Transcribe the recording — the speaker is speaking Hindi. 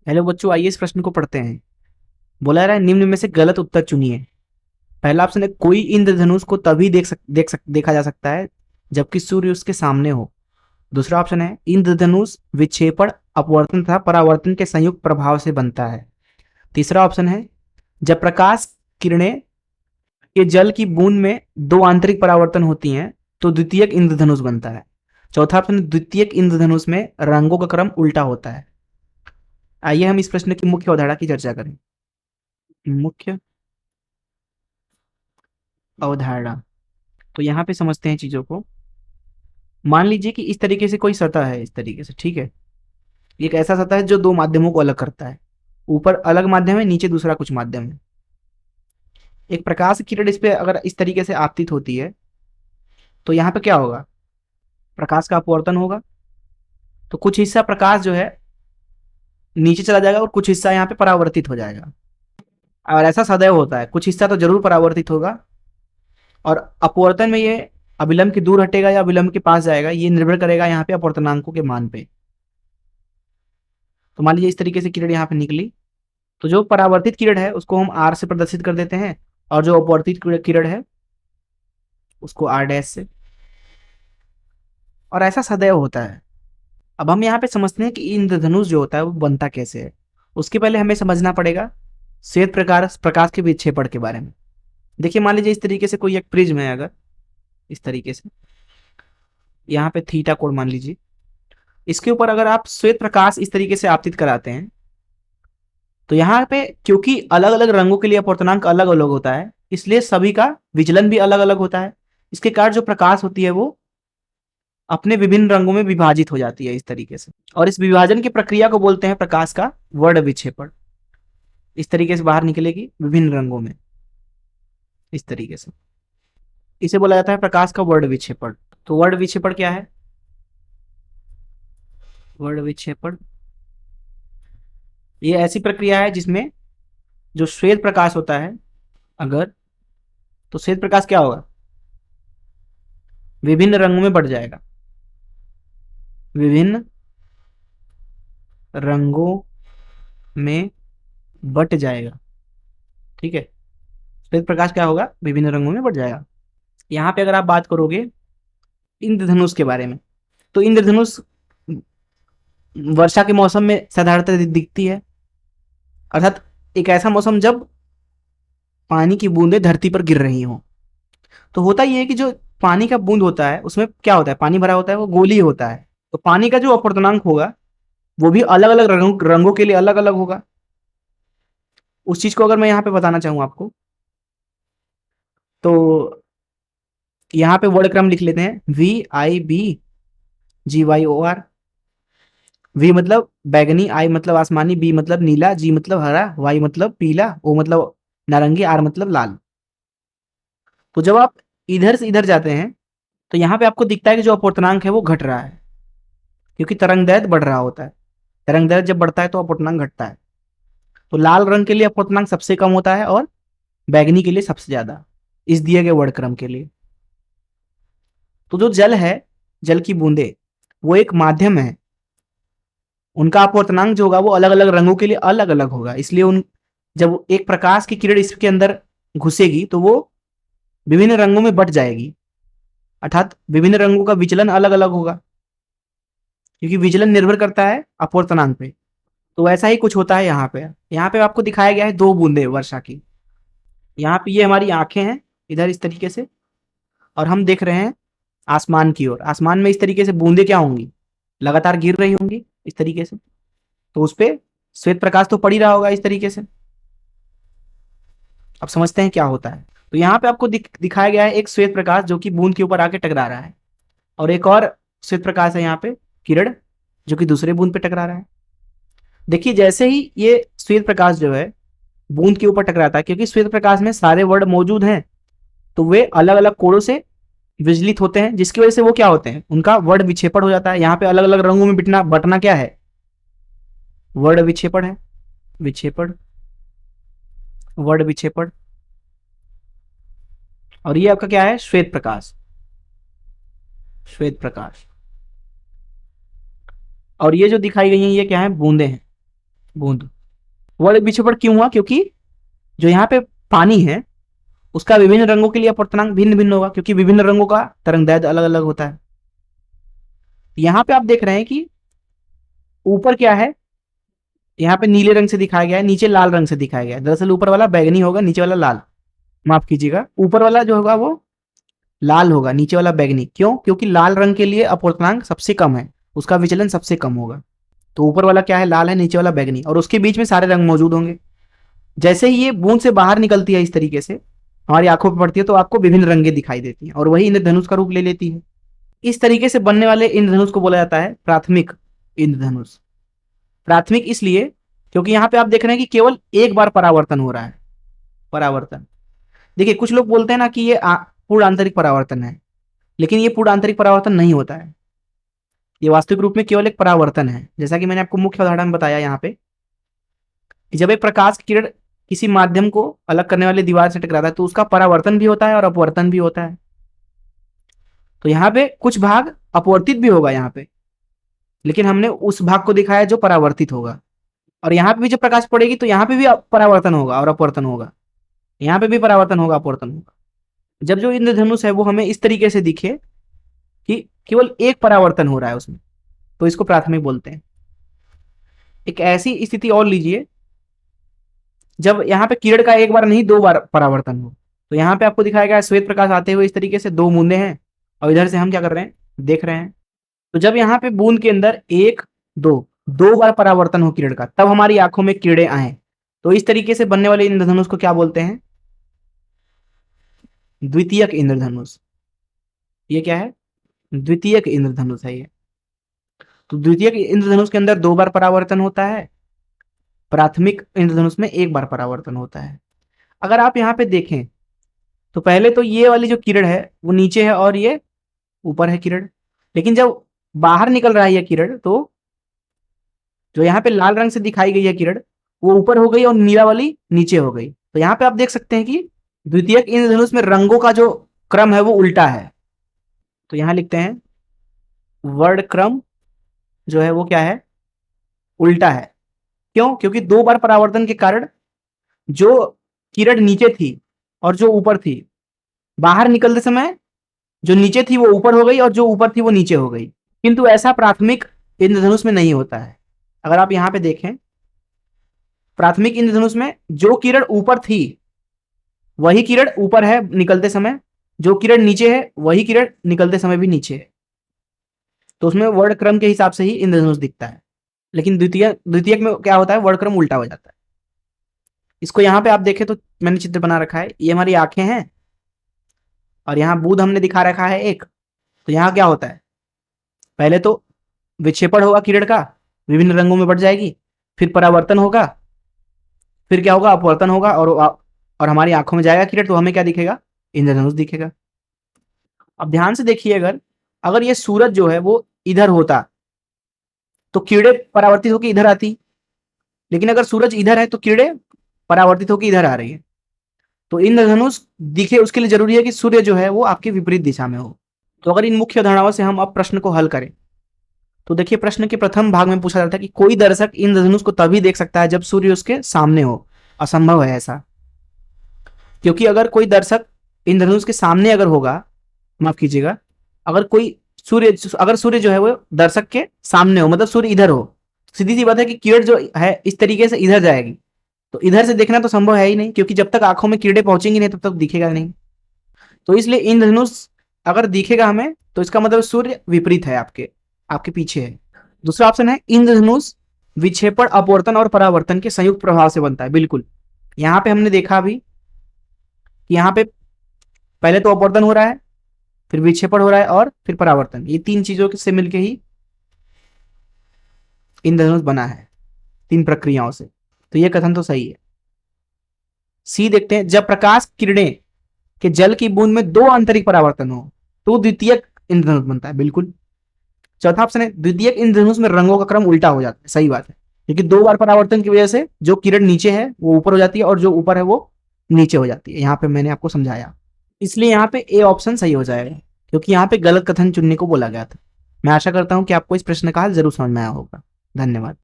हेलो बच्चों, आइए इस प्रश्न को पढ़ते हैं। बोला जा रहा है निम्न में से गलत उत्तर चुनिए। पहला ऑप्शन है कोई इंद्रधनुष को तभी देखा जा सकता है जबकि सूर्य उसके सामने हो। दूसरा ऑप्शन है इंद्रधनुष विक्षेपण, अपवर्तन तथा परावर्तन के संयुक्त प्रभाव से बनता है। तीसरा ऑप्शन है जब प्रकाश किरणें के जल की बूंद में दो आंतरिक परावर्तन होती हैं तो द्वितीयक इंद्रधनुष बनता है। चौथा ऑप्शन है द्वितीयक इंद्रधनुष में रंगों का क्रम उल्टा होता है। आइए हम इस प्रश्न की मुख्य अवधारणा की चर्चा करें। मुख्य अवधारणा, तो यहाँ पे समझते हैं चीजों को। मान लीजिए कि इस तरीके से कोई सतह है, इस तरीके से, ठीक है। एक ऐसा सतह है जो दो माध्यमों को अलग करता है। ऊपर अलग माध्यम है, नीचे दूसरा कुछ माध्यम है। एक प्रकाश की किरण इस पे अगर इस तरीके से आपतित होती है तो यहाँ पे क्या होगा, प्रकाश का अपवर्तन होगा। तो कुछ हिस्सा प्रकाश जो है नीचे चला जाएगा और कुछ हिस्सा यहाँ पे परावर्तित हो जाएगा। और ऐसा सदैव होता है, कुछ हिस्सा तो जरूर परावर्तित होगा। और अपवर्तन में ये अभिलंब की दूर हटेगा या अभिलंब के पास जाएगा, ये निर्भर करेगा यहाँ पे अपवर्तनांकों के मान पे। तो मान लीजिए इस तरीके से किरण यहाँ पे निकली, तो जो परावर्तित किरण है उसको हम आर से प्रदर्शित कर देते हैं और जो अपवर्तित किरण है उसको आर डैश से। और ऐसा सदैव होता है। अब हम यहाँ पे समझते हैं कि इंद्रधनुष जो होता है वो बनता कैसे है। उसके पहले हमें समझना पड़ेगा श्वेत प्रकाश प्रकाश के विक्षेपण के बारे में। देखिए मान लीजिए इस तरीके से कोई एक प्रिज्म है, अगर इस तरीके से यहाँ पे थीटा कोण मान लीजिए, इसके ऊपर अगर आप श्वेत प्रकाश इस तरीके से आपतित कराते हैं तो यहाँ पे क्योंकि अलग अलग रंगों के लिए अपवर्तनांक अलग अलग होता है, इसलिए सभी का विचलन भी अलग अलग होता है। इसके कारण जो प्रकाश होती है वो अपने विभिन्न रंगों में विभाजित हो जाती है इस तरीके से। और इस विभाजन की प्रक्रिया को बोलते हैं प्रकाश का वर्ण विक्षेपण। इस तरीके से बाहर निकलेगी विभिन्न रंगों में, इस तरीके से। इसे बोला जाता है प्रकाश का वर्ण विक्षेपण। तो वर्ण विक्षेपण क्या है? वर्ण विक्षेपण ये ऐसी प्रक्रिया है जिसमें जो श्वेत प्रकाश होता है, अगर, तो श्वेत प्रकाश क्या होगा, विभिन्न रंगों में बढ़ जाएगा, विभिन्न रंगों में बट जाएगा। ठीक है, श्वेत प्रकाश क्या होगा, विभिन्न रंगों में बढ़ जाएगा। यहाँ पे अगर आप बात करोगे इंद्रधनुष के बारे में, तो इंद्रधनुष वर्षा के मौसम में साधारणतः दिखती है। अर्थात एक ऐसा मौसम जब पानी की बूंदें धरती पर गिर रही हों। तो होता ये है कि जो पानी का बूंद होता है उसमें क्या होता है, पानी भरा होता है, वो गोलीय होता है। तो पानी का जो अपवर्तनांक होगा वो भी अलग अलग रंगों के लिए अलग अलग होगा। उस चीज को अगर मैं यहाँ पे बताना चाहूँ आपको, तो यहाँ पे वर्ड क्रम लिख लेते हैं VIBGYOR। वी मतलब बैगनी, आई मतलब आसमानी, बी मतलब नीला, जी मतलब हरा, वाई मतलब पीला, ओ मतलब नारंगी, आर मतलब लाल। तो जब आप इधर से इधर जाते हैं तो यहाँ पे आपको दिखता है कि जो अपवर्तनांक है वो घट रहा है, क्योंकि तरंग दैर्ध्य बढ़ रहा होता है। तरंग दैर्ध्य जब बढ़ता है तो अपवर्तनांक घटता है। तो लाल रंग के लिए अपवर्तनांक सबसे कम होता है और बैगनी के लिए सबसे ज्यादा, इस दिए गए वर्ड क्रम के लिए। तो जो जल है, जल की बूंदे, वो एक माध्यम है। उनका अपवर्तनांक जो होगा वो अलग अलग रंगों के लिए अलग अलग होगा। इसलिए उन जब एक प्रकाश की किरण इसके अंदर घुसेगी तो वो विभिन्न रंगों में बट जाएगी। अर्थात विभिन्न रंगों का विचलन अलग अलग होगा, क्योंकि विचलन निर्भर करता है अपवर्तनांक पे। तो ऐसा ही कुछ होता है यहाँ पे आपको दिखाया गया है दो बूंदे वर्षा की। यहाँ पे ये हमारी आंखें हैं इधर इस तरीके से, और हम देख रहे हैं आसमान की ओर। आसमान में इस तरीके से बूंदे क्या होंगी, लगातार गिर रही होंगी इस तरीके से। तो उस पर श्वेत प्रकाश तो पड़ ही रहा होगा इस तरीके से। अब समझते हैं क्या होता है। तो यहाँ पे आपको दिखाया गया है एक श्वेत प्रकाश जो कि बूंद के ऊपर आके टकरा रहा है, और एक और श्वेत प्रकाश है यहाँ पे किरण जो कि दूसरे बूंद पे टकरा रहा है। देखिए जैसे ही ये श्वेत प्रकाश जो है बूंद के ऊपर टकराता है, क्योंकि श्वेत प्रकाश में सारे वर्ड मौजूद हैं, तो वे अलग अलग कोणों से विचलित होते हैं, जिसकी वजह से वो क्या होते हैं, उनका वर्ण विक्षेपण हो जाता है। यहाँ पे अलग अलग रंगों में बटना क्या है, वर्ण विक्षेपण है। विक्षेपण, वर्ण विक्षेपण। और ये आपका क्या है, श्वेत प्रकाश, श्वेत प्रकाश। और ये जो दिखाई गई है ये क्या है, बूंदे हैं। बूंद। वर्ड विक्षेपण क्यों हुआ? क्योंकि जो यहाँ पे पानी है उसका विभिन्न रंगों के लिए अपवर्तनांक भिन्न भिन्न होगा, क्योंकि विभिन्न रंगों का तरंगदैर्ध्य अलग अलग होता है। यहाँ पे आप देख रहे हैं कि ऊपर क्या है, यहाँ पे नीले रंग से दिखाया गया है, नीचे लाल रंग से दिखाया गया है। दरअसल ऊपर वाला बैगनी होगा, नीचे वाला लाल, माफ कीजिएगा, ऊपर वाला जो होगा वो लाल होगा, नीचे वाला बैगनी। क्यों? क्योंकि लाल रंग के लिए अपवर्तनांक सबसे कम है, उसका विचलन सबसे कम होगा। तो ऊपर वाला क्या है? लाल है, नीचे वाला बैगनी, और उसके बीच में सारे रंग मौजूद होंगे। जैसे ही ये बूंद से बाहर निकलती है इस तरीके से, हमारी आंखों पर पड़ती है, तो आपको विभिन्न रंगे दिखाई देती हैं और वही इंद्रधनुष का रूप ले लेती है। इस तरीके से बनने वाले इंद्रधनुष को बोला जाता है प्राथमिक इंद्रधनुष। प्राथमिक इसलिए क्योंकि यहाँ पे आप देख रहे हैं कि केवल एक बार परावर्तन हो रहा है। परावर्तन, देखिए कुछ लोग बोलते हैं ना कि ये पूर्ण आंतरिक परावर्तन है, लेकिन ये पूर्ण आंतरिक परावर्तन नहीं होता है। ये वास्तविक रूप में केवल एक परावर्तन है। जैसा कि मैंने आपको मुख्य उदाहरण में बताया यहाँ पे कि जब एक प्रकाश की किरण किसी माध्यम को अलग करने वाली दीवार से टकराता है तो उसका परावर्तन भी होता है और अपवर्तन भी होता है। तो यहाँ पे कुछ भाग अपवर्तित भी होगा यहाँ पे, लेकिन हमने उस भाग को दिखाया जो परावर्तित होगा। और यहाँ पे भी जब प्रकाश पड़ेगी तो यहाँ पे भी परावर्तन होगा और अपवर्तन होगा, यहाँ पे भी परावर्तन होगा, अपवर्तन होगा। जब जो इंद्रधनुष है वो हमें इस तरीके से दिखे कि केवल एक परावर्तन हो रहा है उसमें, तो इसको प्राथमिक बोलते हैं। एक ऐसी स्थिति और लीजिए जब यहाँ पे किरण का एक बार नहीं दो बार परावर्तन हो। तो यहाँ पे आपको दिखाया गया श्वेत प्रकाश आते हुए इस तरीके से दो बूंदे हैं, और इधर से हम क्या कर रहे हैं? देख रहे हैं। तो जब यहाँ पे बूंद के अंदर एक दो बार परावर्तन हो किरण का, तब हमारी आंखों में किरणें आए। तो इस तरीके से बनने वाले इंद्रधनुष को क्या बोलते हैं? द्वितीयक इंद्रधनुष। ये क्या है? द्वितीयक इंद्रधनुष है ये। तो द्वितीयक इंद्रधनुष के अंदर दो बार परावर्तन होता है, प्राथमिक इंद्रधनुष में एक बार परावर्तन होता है। अगर आप यहाँ पे देखें तो पहले तो ये वाली जो किरण है वो नीचे है और ये ऊपर है किरण, लेकिन जब बाहर निकल रहा है ये किरण तो जो यहाँ पे लाल रंग से दिखाई गई है किरण वो ऊपर हो गई और नीला वाली नीचे हो गई। तो यहाँ पे आप देख सकते हैं कि द्वितीयक इंद्रधनुष में रंगों का जो क्रम है वो उल्टा है। तो यहाँ लिखते हैं वर्ण क्रम जो है वो क्या है? उल्टा है। क्यों? क्योंकि दो बार परावर्तन के कारण जो किरण नीचे थी और जो ऊपर थी, बाहर निकलते समय जो नीचे थी वो ऊपर हो गई और जो ऊपर थी वो नीचे हो गई। किंतु ऐसा प्राथमिक इंद्रधनुष में नहीं होता है। अगर आप यहाँ पे देखें, प्राथमिक इंद्रधनुष में जो किरण ऊपर थी वही किरण ऊपर है निकलते समय, जो किरण नीचे है वही किरण निकलते समय भी नीचे है। तो उसमें वर्ण क्रम के हिसाब से ही इंद्रधनुष दिखता है। लेकिन द्वितीयक में क्या होता है? वर्ण क्रम उल्टा हो जाता है। इसको यहाँ पे आप देखें तो मैंने चित्र बना रखा है, ये हमारी आंखें हैं और यहाँ बूंद हमने दिखा रखा है एक। तो यहाँ क्या होता है? पहले तो विक्षेपण होगा किरण का, विभिन्न रंगों में बढ़ जाएगी, फिर परावर्तन होगा, फिर क्या होगा? अपवर्तन होगा, और हमारी आंखों में जाएगा किरण तो हमें क्या दिखेगा? इंद्रधनुष दिखेगा। अब ध्यान से देखिए, अगर ये सूरज जो है वो इधर होता तो किरणें परावर्तित होकर इधर आती, लेकिन अगर सूरज इधर है तो किरणें परावर्तित होकर इधर आ रही है। तो इंद्रधनुष दिखे उसके लिए जरूरी है कि सूर्य जो है वो आपके विपरीत दिशा में हो। तो अगर इन मुख्य धारणाओं से हम अब प्रश्न को हल करें तो देखिए, प्रश्न के प्रथम भाग में पूछा जाता है कि कोई दर्शक इंद्रधनुष को तभी देख सकता है जब सूर्य उसके सामने हो। असंभव है ऐसा, क्योंकि अगर कोई दर्शक इंद्रधनुष के सामने अगर होगा, माफ कीजिएगा, अगर सूर्य जो है वो दर्शक के सामने हो, मतलब सूर्य इधर हो, सीधी सी बात है कि किरण जो है इस तरीके से इधर जाएगी। तो इधर से देखना तो संभव है ही नहीं, क्योंकि जब तक आंखों में किरणें पहुंचेंगी नहीं तब तक दिखेगा नहीं। तो इसलिए इंद्रधनुष अगर दिखेगा हमें तो इसका मतलब सूर्य विपरीत है, आपके पीछे है। दूसरा ऑप्शन है इंद्रधनुष विक्षेपण, अपवर्तन और परावर्तन के संयुक्त प्रभाव से बनता है। बिल्कुल, यहां पे हमने देखा अभी कि यहां पे पहले तो अपवर्तन हो रहा है, फिर विक्षेपण हो रहा है और फिर परावर्तन। ये तीन चीजों से मिलकर ही इंद्रधनुष बना है, तीन प्रक्रियाओं से। तो यह कथन तो सही है। सी देखते हैं, जब प्रकाश किरणें के जल की बूंद में दो आंतरिक परावर्तन हो तो द्वितीयक इंद्रधनुष बनता है। बिल्कुल। चौथा ऑप्शन है, द्वितीयक इंद्रधनुष में रंगों का क्रम उल्टा हो जाता है। सही बात है, क्योंकि दो बार परावर्तन की वजह से जो किरण नीचे है वो ऊपर हो जाती है और जो ऊपर है वो नीचे हो जाती है। यहाँ पे मैंने आपको समझाया, इसलिए यहाँ पे ए ऑप्शन सही हो जाएगा, क्योंकि यहाँ पे गलत कथन चुनने को बोला गया था। मैं आशा करता हूं कि आपको इस प्रश्न का हल जरूर समझ में आया होगा। धन्यवाद।